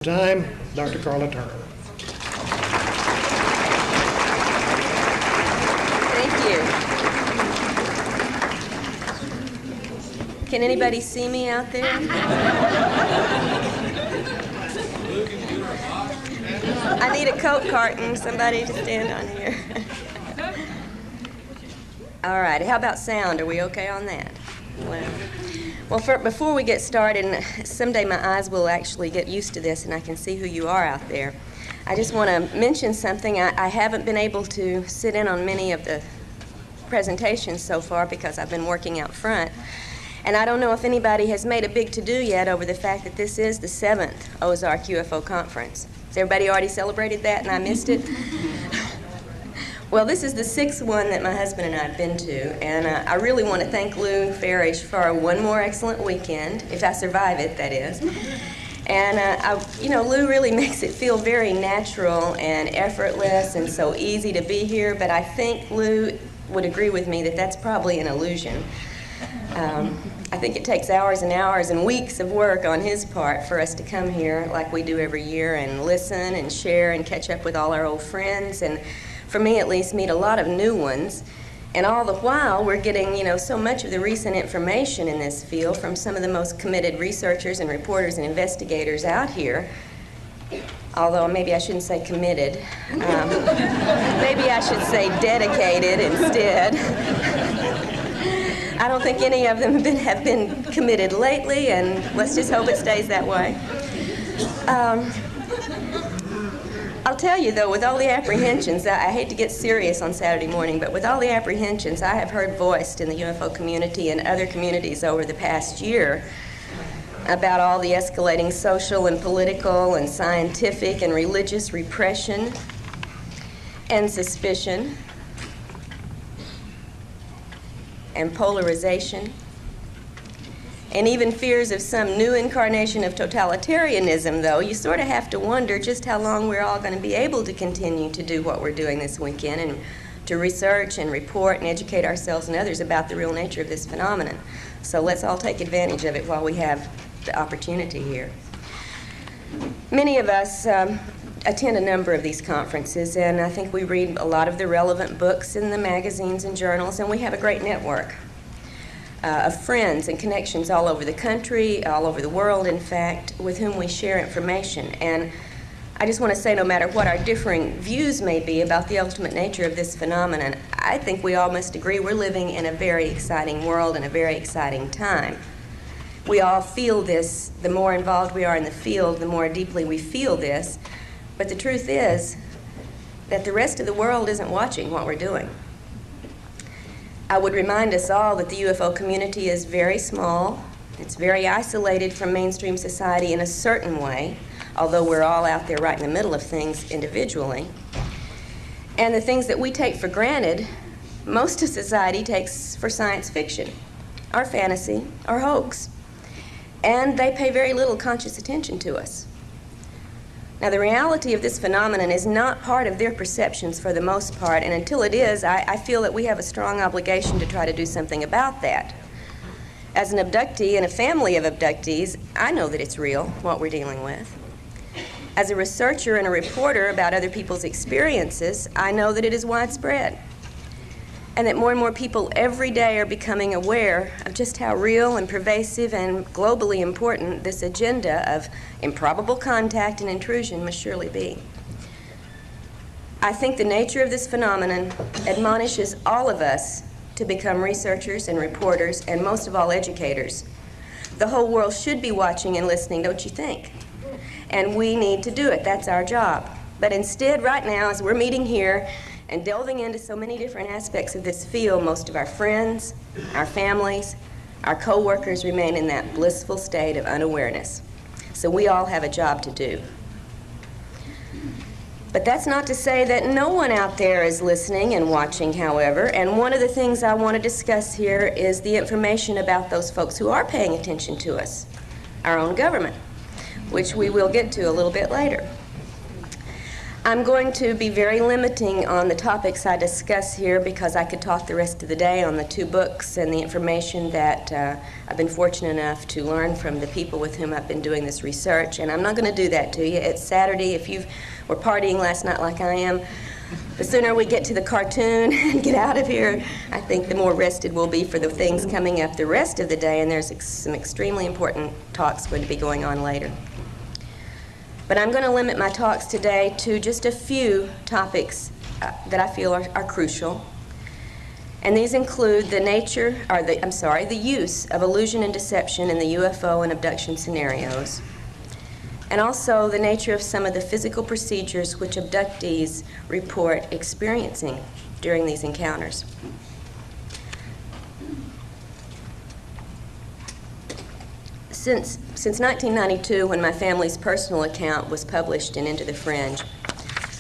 Time, Dr. Karla Turner. Thank you. Can anybody see me out there? I need a Coke carton, somebody to stand on here. All right, how about sound? Are we okay on that? Well, before we get started, and someday my eyes will actually get used to this and I can see who you are out there, I just want to mention something. I haven't been able to sit in on many of the presentations so far because I've been working out front. And I don't know if anybody has made a big to-do yet over the fact that this is the 7th Ozark UFO Conference. Has everybody already celebrated that and I missed it? Well, this is the 6th one that my husband and I have been to, and I really want to thank Lou Farish for one more excellent weekend, if I survive it, that is. And, Lou really makes it feel very natural and effortless and so easy to be here, but I think Lou would agree with me that that's probably an illusion. I think it takes hours and hours and weeks of work on his part for us to come here like we do every year and listen and share and catch up with all our old friends and, for me at least, meet a lot of new ones. And all the while, we're getting, so much of the recent information in this field from some of the most committed researchers and reporters and investigators out here. Although maybe I shouldn't say committed. Maybe I should say dedicated instead. I don't think any of them have been committed lately, and let's just hope it stays that way. I'll tell you, though, with all the apprehensions, I hate to get serious on Saturday morning, but with all the apprehensions I have heard voiced in the UFO community and other communities over the past year about all the escalating social and political and scientific and religious repression and suspicion and polarization, and even fears of some new incarnation of totalitarianism, though, you sort of have to wonder just how long we're all going to be able to continue to do what we're doing this weekend and to research and report and educate ourselves and others about the real nature of this phenomenon. So let's all take advantage of it while we have the opportunity here. Many of us attend a number of these conferences, and I think we read a lot of the relevant books in the magazines and journals, and we have a great network of friends and connections all over the country, all over the world, in fact, with whom we share information. And I just want to say, no matter what our differing views may be about the ultimate nature of this phenomenon, I think we all must agree we're living in a very exciting world and a very exciting time. We all feel this. The more involved we are in the field, the more deeply we feel this. But the truth is that the rest of the world isn't watching what we're doing. I would remind us all that the UFO community is very small. It's very isolated from mainstream society in a certain way, although we're all out there right in the middle of things individually. And the things that we take for granted, most of society takes for science fiction, or fantasy, or hoax. And they pay very little conscious attention to us. Now, the reality of this phenomenon is not part of their perceptions for the most part, and until it is, I feel that we have a strong obligation to try to do something about that. As an abductee in a family of abductees, I know that it's real, what we're dealing with. As a researcher and a reporter about other people's experiences, I know that it is widespread, and that more and more people every day are becoming aware of just how real and pervasive and globally important this agenda of improbable contact and intrusion must surely be. I think the nature of this phenomenon admonishes all of us to become researchers and reporters, and most of all, educators. The whole world should be watching and listening, don't you think? And we need to do it. That's our job. But instead, right now, as we're meeting here and delving into so many different aspects of this field, most of our friends, our families, our co-workers remain in that blissful state of unawareness. So we all have a job to do. But that's not to say that no one out there is listening and watching, however, and one of the things I want to discuss here is the information about those folks who are paying attention to us, our own government, which we will get to a little bit later. I'm going to be very limiting on the topics I discuss here because I could talk the rest of the day on the 2 books and the information that I've been fortunate enough to learn from the people with whom I've been doing this research. And I'm not going to do that to you. It's Saturday. If you were partying last night like I am, the sooner we get to the cartoon and get out of here, I think the more rested we'll be for the things coming up the rest of the day. And there's some extremely important talks going to be going on later. But I'm going to limit my talks today to just a few topics that I feel are crucial. And these include the use of illusion and deception in the UFO and abduction scenarios, and also the nature of some of the physical procedures which abductees report experiencing during these encounters. Since 1992, when my family's personal account was published in Into the Fringe,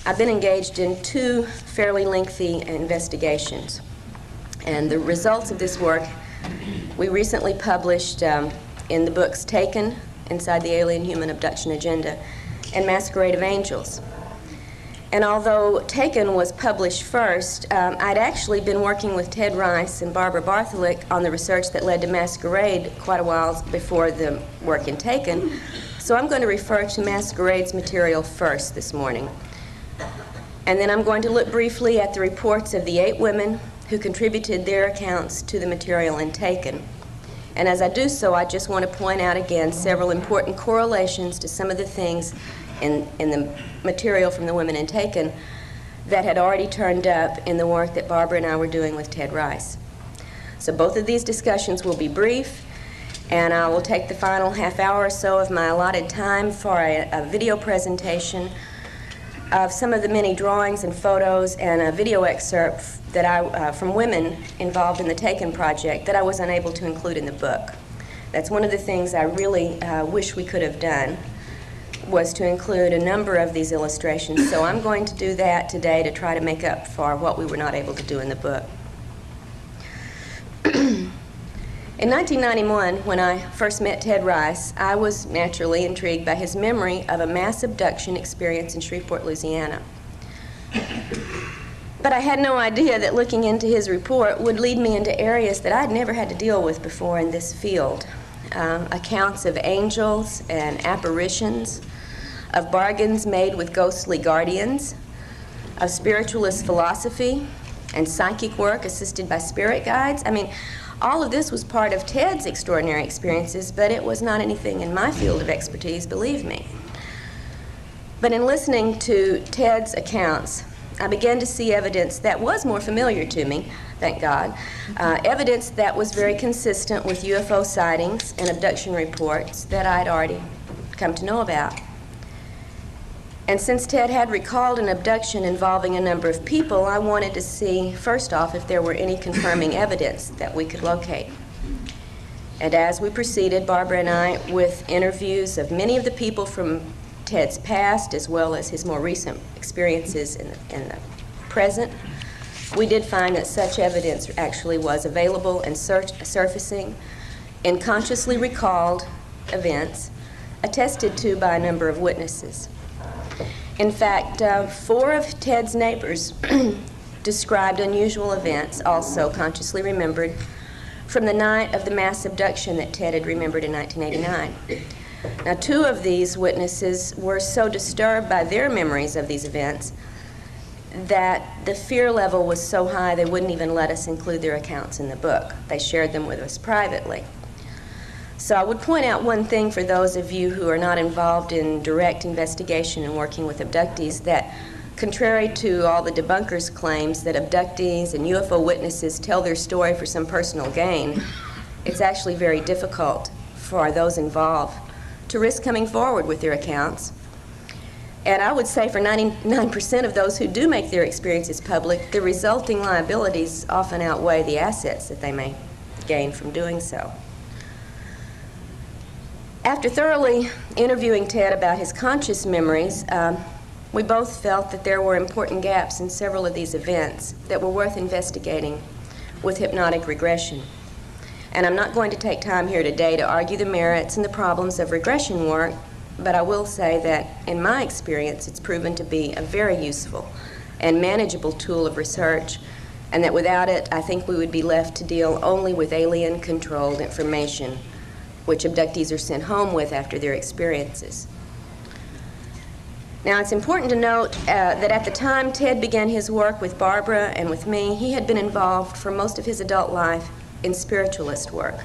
I've been engaged in 2 fairly lengthy investigations. And the results of this work we recently published in the books Taken, Inside the Alien Human Abduction Agenda, and Masquerade of Angels. And although Taken was published first, I'd actually been working with Ted Rice and Barbara Bartholick on the research that led to Masquerade quite a while before the work in Taken. So I'm going to refer to Masquerade's material first this morning. And then I'm going to look briefly at the reports of the 8 women who contributed their accounts to the material in Taken. And as I do so, I just want to point out again several important correlations to some of the things in the material from the women in Taken that had already turned up in the work that Barbara and I were doing with Ted Rice. So both of these discussions will be brief, and I will take the final half hour or so of my allotted time for a video presentation of some of the many drawings and photos and a video excerpt that from women involved in the Taken project that I was unable to include in the book. That's one of the things I really wish we could have done, was to include a number of these illustrations. So I'm going to do that today to try to make up for what we were not able to do in the book. In 1991, when I first met Ted Rice, I was naturally intrigued by his memory of a mass abduction experience in Shreveport, Louisiana. But I had no idea that looking into his report would lead me into areas that I'd never had to deal with before in this field. Accounts of angels and apparitions, of bargains made with ghostly guardians, of spiritualist philosophy and psychic work assisted by spirit guides. I mean, all of this was part of Ted's extraordinary experiences, but it was not anything in my field of expertise, believe me. But in listening to Ted's accounts, I began to see evidence that was more familiar to me, thank God, evidence that was very consistent with UFO sightings and abduction reports that I'd already come to know about. And since Ted had recalled an abduction involving a number of people, I wanted to see, first off, if there were any confirming evidence that we could locate. And as we proceeded, Barbara and I, with interviews of many of the people from Ted's past, as well as his more recent experiences in the present, we did find that such evidence actually was available and surfacing in consciously recalled events attested to by a number of witnesses. In fact, 4 of Ted's neighbors described unusual events, also consciously remembered, from the night of the mass abduction that Ted had remembered in 1989. Now, 2 of these witnesses were so disturbed by their memories of these events that the fear level was so high they wouldn't even let us include their accounts in the book. They shared them with us privately. So I would point out one thing for those of you who are not involved in direct investigation and working with abductees, that contrary to all the debunkers' claims that abductees and UFO witnesses tell their story for some personal gain, it's actually very difficult for those involved to risk coming forward with their accounts. And I would say for 99% of those who do make their experiences public, the resulting liabilities often outweigh the assets that they may gain from doing so. After thoroughly interviewing Ted about his conscious memories, we both felt that there were important gaps in several of these events that were worth investigating with hypnotic regression. And I'm not going to take time here today to argue the merits and the problems of regression work, but I will say that in my experience it's proven to be a very useful and manageable tool of research, and that without it I think we would be left to deal only with alien-controlled information which abductees are sent home with after their experiences. Now, it's important to note that at the time Ted began his work with Barbara and with me, he had been involved for most of his adult life in spiritualist work.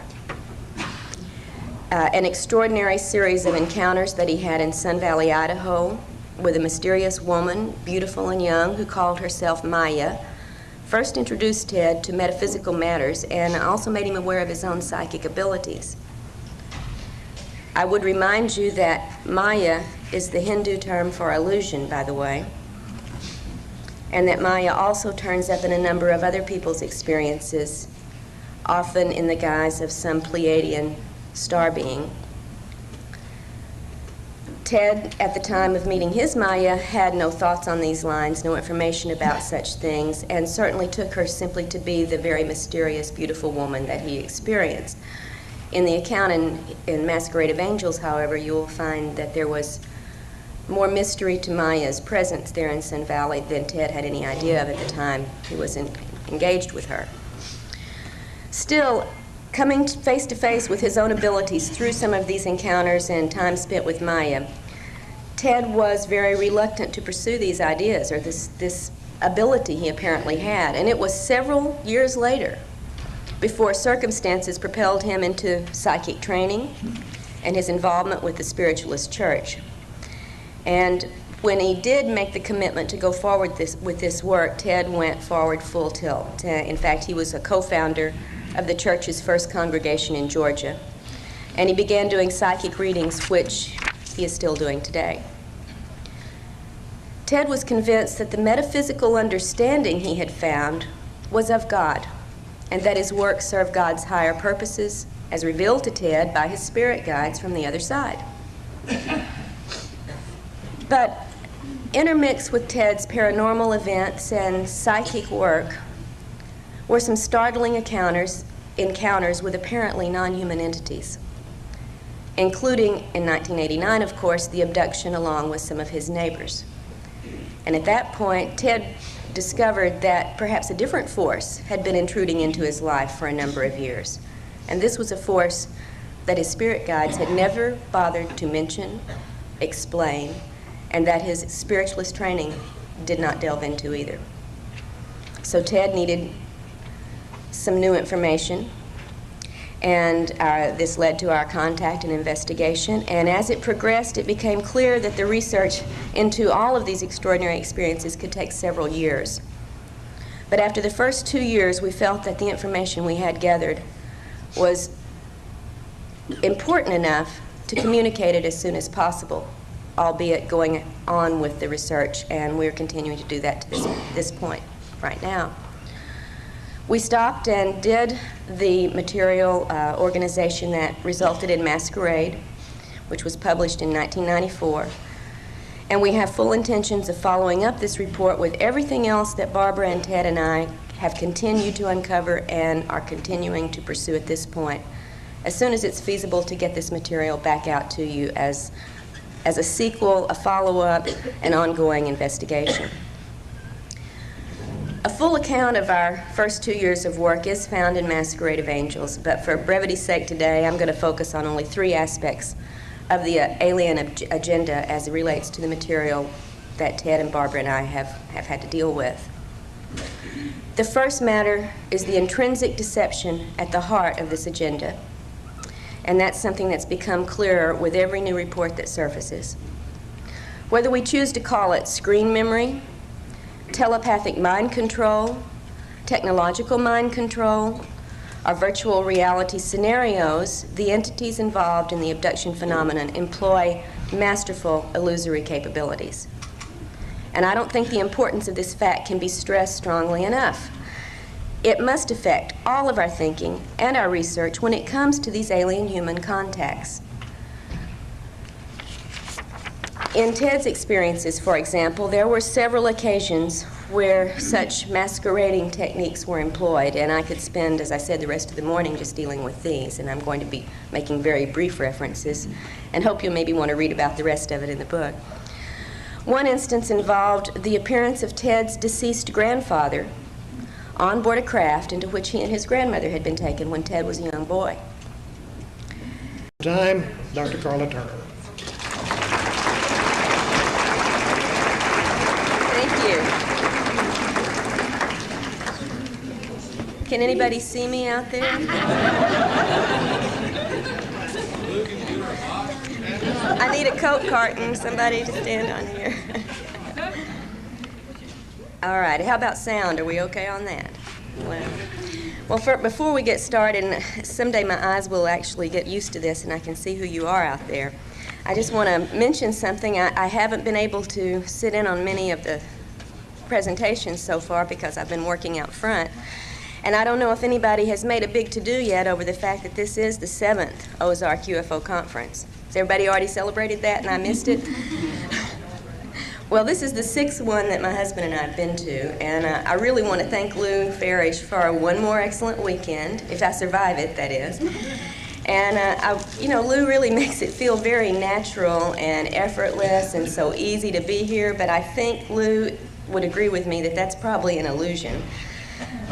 An extraordinary series of encounters that he had in Sun Valley, Idaho, with a mysterious woman, beautiful and young, who called herself Maya, first introduced Ted to metaphysical matters and also made him aware of his own psychic abilities. I would remind you that Maya is the Hindu term for illusion, by the way, and that Maya also turns up in a number of other people's experiences, often in the guise of some Pleiadian star being. Ted, at the time of meeting his Maya, had no thoughts on these lines, no information about such things, and certainly took her simply to be the very mysterious, beautiful woman that he experienced. In the account in Masquerade of Angels, however, you will find that there was more mystery to Maya's presence there in Sun Valley than Ted had any idea of at the time he was engaged with her. Still, coming face to face with his own abilities through some of these encounters and time spent with Maya, Ted was very reluctant to pursue these ideas or this ability he apparently had. And it was several years later before circumstances propelled him into psychic training and his involvement with the spiritualist church. And when he did make the commitment to go forward with this work, Ted went forward full tilt. In fact, he was a co-founder of the church's first congregation in Georgia. And he began doing psychic readings, which he is still doing today. Ted was convinced that the metaphysical understanding he had found was of God, and that his work served God's higher purposes, as revealed to Ted by his spirit guides from the other side. But intermixed with Ted's paranormal events and psychic work were some startling encounters with apparently non-human entities, including, in 1989, of course, the abduction along with some of his neighbors. And at that point, Ted discovered that perhaps a different force had been intruding into his life for a number of years. And this was a force that his spirit guides had never bothered to mention, explain, and that his spiritualist training did not delve into either. So Ted needed some new information, and this led to our contact and investigation. And as it progressed, it became clear that the research into all of these extraordinary experiences could take several years. But after the first 2 years, we felt that the information we had gathered was important enough to communicate it as soon as possible, albeit going on with the research, and we're continuing to do that to this point right now. We stopped and did the material organization that resulted in Masquerade, which was published in 1994. And we have full intentions of following up this report with everything else that Barbara and Ted and I have continued to uncover and are continuing to pursue at this point, as soon as it's feasible to get this material back out to you as a sequel, a follow-up, an ongoing investigation. A full account of our first 2 years of work is found in Masquerade of Angels, but for brevity's sake today, I'm going to focus on only 3 aspects of the alien agenda as it relates to the material that Ted and Barbara and I have had to deal with. The first matter is the intrinsic deception at the heart of this agenda, and that's something that's become clearer with every new report that surfaces. Whether we choose to call it screen memory, telepathic mind control, technological mind control, or virtual reality scenarios, the entities involved in the abduction phenomenon employ masterful illusory capabilities. And I don't think the importance of this fact can be stressed strongly enough. It must affect all of our thinking and our research when it comes to these alien human contacts. In Ted's experiences, for example, there were several occasions where such masquerading techniques were employed, and I could spend, as I said, the rest of the morning just dealing with these, and I'm going to be making very brief references, and hope you'll maybe want to read about the rest of it in the book. One instance involved the appearance of Ted's deceased grandfather on board a craft into which he and his grandmother had been taken when Ted was a young boy. Time, Dr. Karla Turner. Thank you. Can anybody see me out there? I need a Coke carton, somebody to stand on here. All right, how about sound? Are we okay on that? Well, before we get started, and someday my eyes will actually get used to this and I can see who you are out there, I just want to mention something. I haven't been able to sit in on many of the presentations so far because I've been working out front. And I don't know if anybody has made a big to-do yet over the fact that this is the 7th Ozark UFO Conference. Has everybody already celebrated that and I missed it? Well, this is the 6th one that my husband and I have been to, and I really want to thank Lou Farish for one more excellent weekend, if I survive it, that is. And, Lou really makes it feel very natural and effortless and so easy to be here, but I think Lou would agree with me that that's probably an illusion.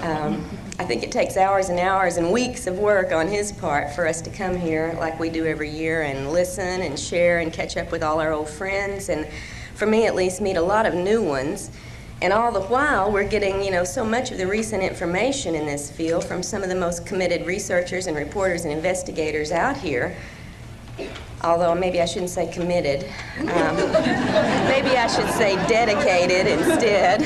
I think it takes hours and hours and weeks of work on his part for us to come here like we do every year and listen and share and catch up with all our old friends and, for me at least, meet a lot of new ones. And all the while, we're getting, so much of the recent information in this field from some of the most committed researchers and reporters and investigators out here. Although maybe I shouldn't say committed. Maybe I should say dedicated instead.